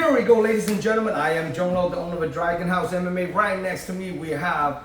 Here we go, ladies and gentlemen. I am Zhong, the owner of Dragon House MMA. Right next to me, we have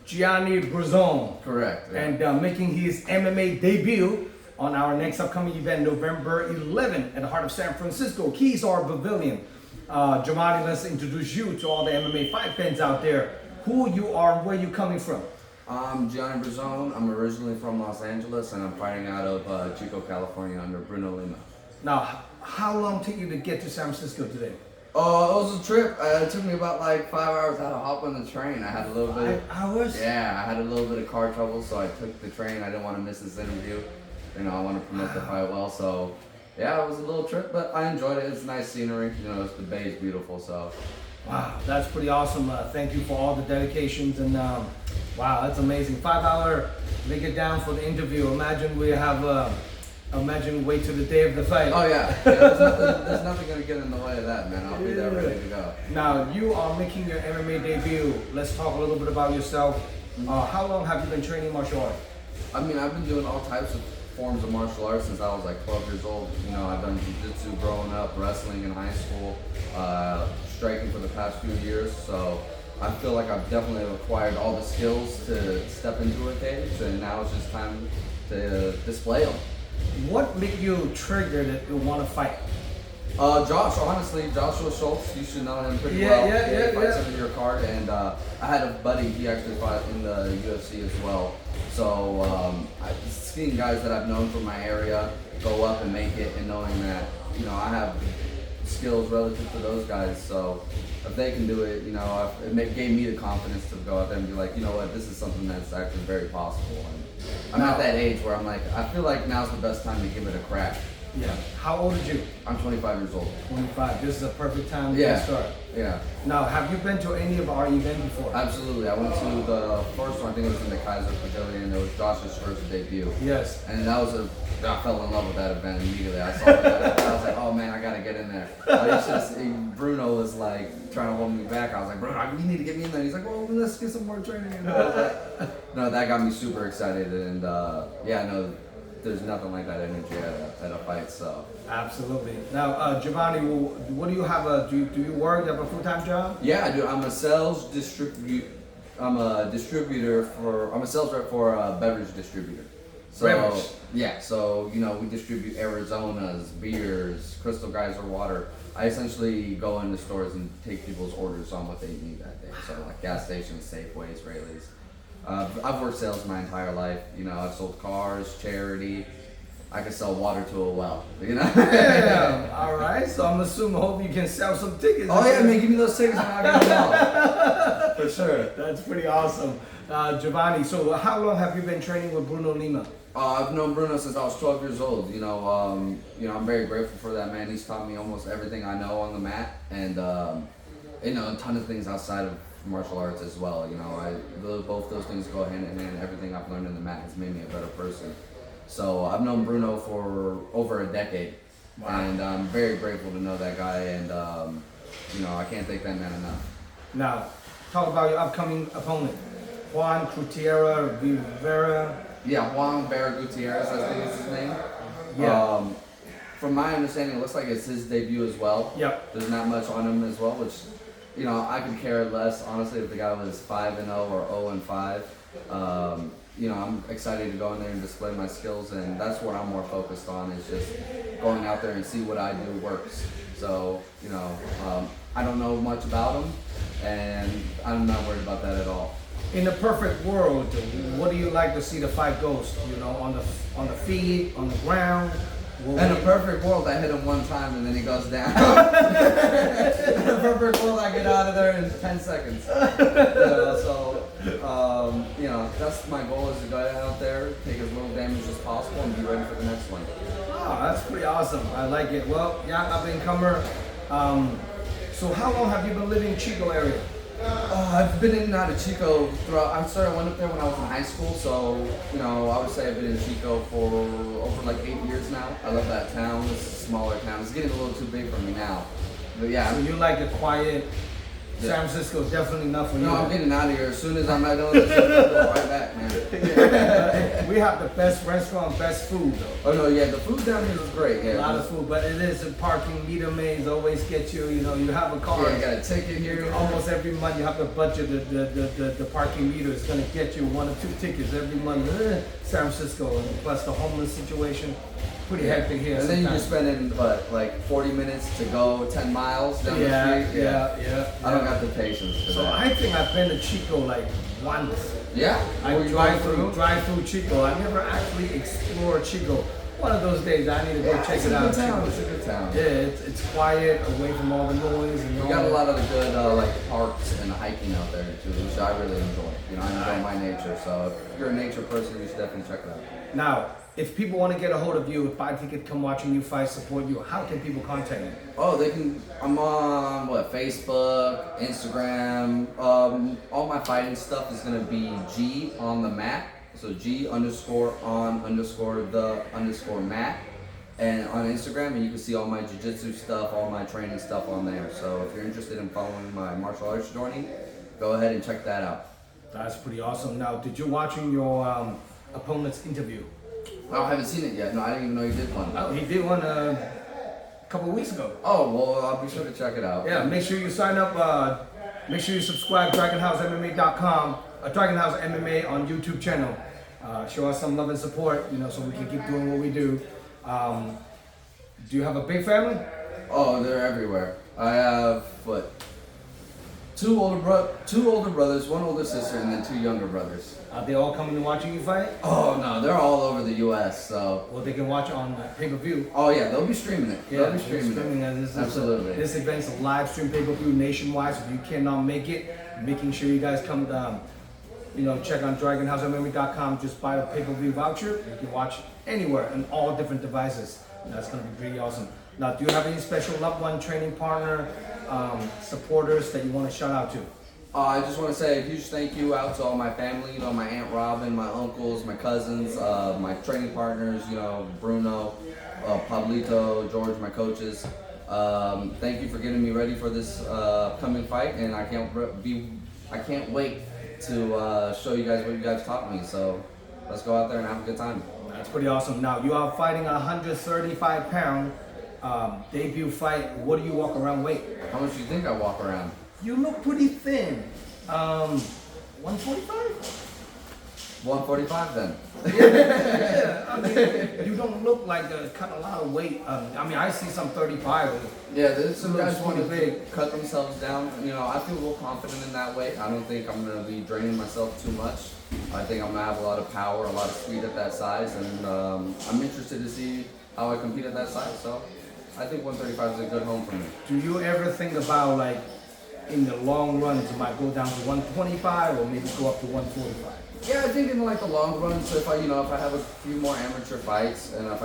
Gianni Bruzon. Correct. Yeah. And making his MMA debut on our next upcoming event, November 11th, at the heart of San Francisco, Keys Art Pavilion. Gianni, let's introduce you to all the MMA fight fans out there. Who you are, where you coming from? I'm Gianni Bruzon. I'm originally from Los Angeles, and I'm fighting out of Chico, California, under Bruno Lima. Now, how long took you to get to San Francisco today? It was a trip. It took me about like 5 hours. I had to hop on the train. I had a little bit. 5 hours? Yeah, I had a little bit of car trouble, so I took the train. I didn't want to miss this interview. You know, I want to promote the fight well, so yeah, it was a little trip, but I enjoyed it. It's nice scenery. You know, the bay is beautiful, so. Wow, that's pretty awesome. Thank you for all the dedications and wow, that's amazing. 5 hour, make it down for the interview. Imagine we have. Imagine wait till the day of the fight. Oh yeah, there's nothing gonna get in the way of that, man. I'll be there ready to go. Now you are making your MMA debut. Let's talk a little bit about yourself. How long have you been training martial arts? I mean, I've been doing all types of forms of martial arts since I was like 12 years old. You know, I've done jiu-jitsu growing up, wrestling in high school, striking for the past few years. So I feel like I've definitely acquired all the skills to step into a cage, and now it's just time to display them. What made you trigger that you want to fight? Joshua Schultz, you should know him pretty well. He fights under your card, and I had a buddy, he actually fought in the UFC as well. So I've seen guys that I've known from my area go up and make it, and knowing that, you know, I have skills relative to those guys, so if they can do it, you know, it gave me the confidence to go out there and be like, you know what, this is something that's actually very possible. And I'm at that age where I'm like, I feel like now's the best time to give it a crack. Yeah. How old are you? I'm 25 years old. 25. This is a perfect time to get started. Yeah. Now, have you been to any of our events before? Absolutely. I went to the first one, I think it was in the Kaiser Pavilion. It was Josh's first debut. Yes. And I fell in love with that event immediately. I saw it. I was like, oh man, I gotta get in there. Bruno was like trying to hold me back. I was like, Bruno, you need to get me in there. He's like, well, let's get some more training. And I was like, no, that got me super excited. And there's nothing like that energy at a fight. So absolutely. Now, Giovanni, what do you have? Do you work? You have a full-time job? Yeah, I do. I'm a sales distributor. I'm a sales rep for a beverage distributor. So beverage. Yeah, so you know we distribute Arizona's, beers, Crystal Geyser water. I essentially go into stores and take people's orders on what they need that day. So like gas stations, Safeways, Rayleigh's. I've worked sales my entire life. You know, I've sold cars, charity. I can sell water to a well. You know. Yeah. All right. So I'm assuming, hope you can sell some tickets. Oh yeah, man, give me those tickets and I'll get them out. For sure. That's pretty awesome, Giovanni. So how long have you been training with Bruno Lima? I've known Bruno since I was 12 years old. You know, I'm very grateful for that, man. He's taught me almost everything I know on the mat, and you know, a ton of things outside of martial arts as well. You know, both those things go hand in hand. Everything I've learned in the mat has made me a better person. So I've known Bruno for over a decade, and I'm very grateful to know that guy. And you know, I can't thank that man enough. Now, talk about your upcoming opponent, Juan Crutiera Rivera. Yeah, Juan Vera Gutierrez, I think is his name. Yeah. From my understanding, it looks like it's his debut as well. Yep. There's not much on him as well, which, you know, I could care less, honestly, if the guy was 5-0 or 0-5. You know, I'm excited to go in there and display my skills, and that's what I'm more focused on, is just going out there and see what I do works. So, you know, I don't know much about him, and I'm not worried about that at all. In the perfect world, what do you like to see the fight goes? You know, on the feet, on the ground. In a perfect world, I hit him one time and then he goes down. In a perfect world, I get out of there in 10 seconds. You know, that's my goal, is to go out there, take as little damage as possible, and be ready for the next one. Oh, that's pretty awesome. I like it. Well, yeah, up-and-comer. So how long have you been living in Chico area? I've been in and out of Chico throughout. I went up there when I was in high school, so, you know, I would say I've been in Chico for over like 8 years now. I love that town. It's a smaller town. It's getting a little too big for me now. But yeah. So you like the quiet San Francisco is definitely enough for you. No, I'm getting out of here as soon as I'm done with this. I'm going right back, man. We have the best restaurant, best food though. Oh no, yeah, the food down here is great. Yeah, a lot of food, but it is a parking meter maze always get you. You know, you have a car. Yeah, you got a ticket here. Almost every month you have to budget the parking meter is going to get you 1 or 2 tickets every month. San Francisco, and plus the homeless situation, pretty hectic here. And then you're spending what, like 40 minutes to go 10 miles down the street. Yeah. I don't got the patience for So that. I think I've been to Chico like once. Yeah, I drive through Chico. I never actually explored Chico. One of those days I need to go check it out. It's a good town. It's a good town. Yeah, it's quiet, away from all the noise. And We got a lot of the good like parks and hiking out there too, which I really enjoy. You know, I enjoy my nature, so if you're a nature person, you should definitely check it out. Now, if people want to get a hold of you, buy a ticket, come watching you fight, support you, how can people contact you? Oh, they can. I'm on Facebook, Instagram. All my fighting stuff is gonna be G on the mat. So G_on_the_mat. And on Instagram, and you can see all my jiu-jitsu stuff, all my training stuff on there. So if you're interested in following my martial arts journey, go ahead and check that out. That's pretty awesome. Now, did you watching your opponent's interview? Oh, I haven't seen it yet. No, I didn't even know you did one. Oh, he did one a couple of weeks ago. Oh, well, I'll be sure to check it out. Yeah, make sure you sign up. Make sure you subscribe DragonHouseMMA.com, Dragon House MMA on YouTube channel. Show us some love and support, you know, so we can keep doing what we do. Do you have a big family? Oh, they're everywhere. I have two older brothers, 1 older sister, and then 2 younger brothers. Are they all coming to watching you fight? Oh no, they're all over the U.S. So. Well, they can watch on pay-per-view. Oh yeah, they'll be streaming it. They'll be streaming it. Absolutely. This event's a live stream pay-per-view nationwide. So if you cannot make it, making sure you guys come down. You know, check on DragonHouseMMA.com. Just buy a pay-per-view voucher. You can watch anywhere on all different devices. That's gonna be pretty awesome. Now, do you have any special loved one, training partner, supporters that you want to shout out to? I just want to say a huge thank you out to all my family, you know, my Aunt Robin, my uncles, my cousins, my training partners, you know, Bruno, Pablito, George, my coaches. Thank you for getting me ready for this upcoming fight, and I can't wait to show you guys what you guys taught me. So let's go out there and have a good time. That's pretty awesome. Now, you are fighting a 135-pound debut fight. What do you walk around weight? How much do you think I walk around? You look pretty thin. 145? 145 then. Yeah. I mean, you don't look like cut a lot of weight. I mean, I see some 35. Yeah, there's some guys Looks want to pretty big. cut themselves down. You know, I feel real confident in that weight. I don't think I'm going to be draining myself too much. I think I'm going to have a lot of power, a lot of speed at that size, and I'm interested to see how I compete at that size. So I think 135 is a good home for me. Do you ever think about, like, in the long run, it might go down to 125 or maybe go up to 145? Yeah, I think in like the long run, so if I have a few more amateur fights and if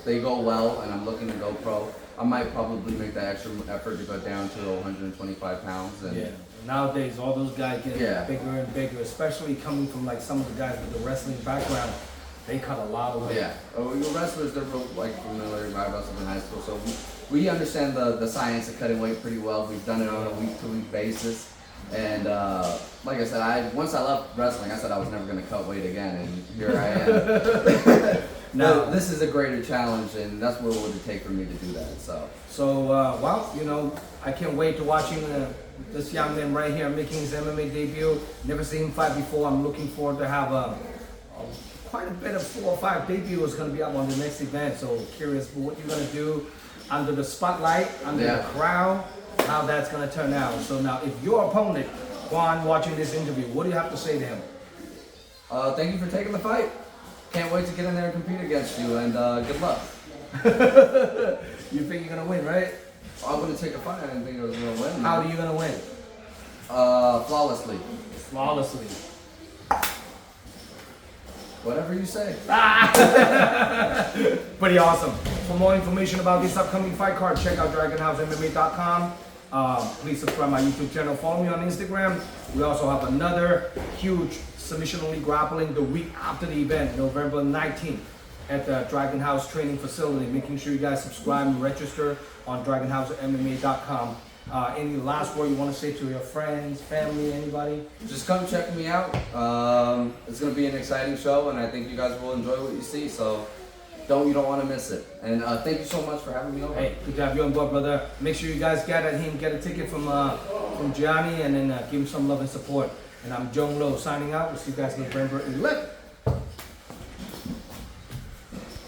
they go well and I'm looking to go pro, I might probably make that extra effort to go down to 125 pounds. And yeah. Nowadays, all those guys get bigger and bigger, especially coming from like some of the guys with the wrestling background. They cut a lot of weight. Yeah. Wrestlers, they're real familiar. I wrestled in high school, so we understand the science of cutting weight pretty well. We've done it on a week-to-week basis. And like I said, once I left wrestling, I said I was never going to cut weight again, and here I am. Now this is a greater challenge, and that's what it would take for me to do that. Well, you know, I can't wait to watching this young man right here making his MMA debut. Never seen him fight before. I'm looking forward to have quite a bit of 4 or 5 debuts going to be up on the next event. So curious what you're going to do under the spotlight, under the crowd, how that's going to turn out. So now, if your opponent, Juan, watching this interview, what do you have to say to him? Thank you for taking the fight. Can't wait to get in there and compete against you, and good luck. You think you're going to win, right? I'm going to take a fight. I didn't think I was going to win. How are you going to win? Flawlessly. Flawlessly. Whatever you say. Pretty awesome. For more information about this upcoming fight card, check out DragonHouseMMA.com. Please subscribe my YouTube channel. Follow me on Instagram. We also have another huge submission only grappling the week after the event, November 19th, at the Dragon House training facility. Making sure you guys subscribe and register on DragonHouseMMA.com. Any last word you want to say to your friends, family, anybody? Just come check me out. It's gonna be an exciting show, and I think you guys will enjoy what you see. So you don't want to miss it. And thank you so much for having me over. Hey, good job, you on board, brother. Make sure you guys get at him, get a ticket from Gianni, and then give him some love and support. And I'm Zhong signing out. We'll see you guys November 11th.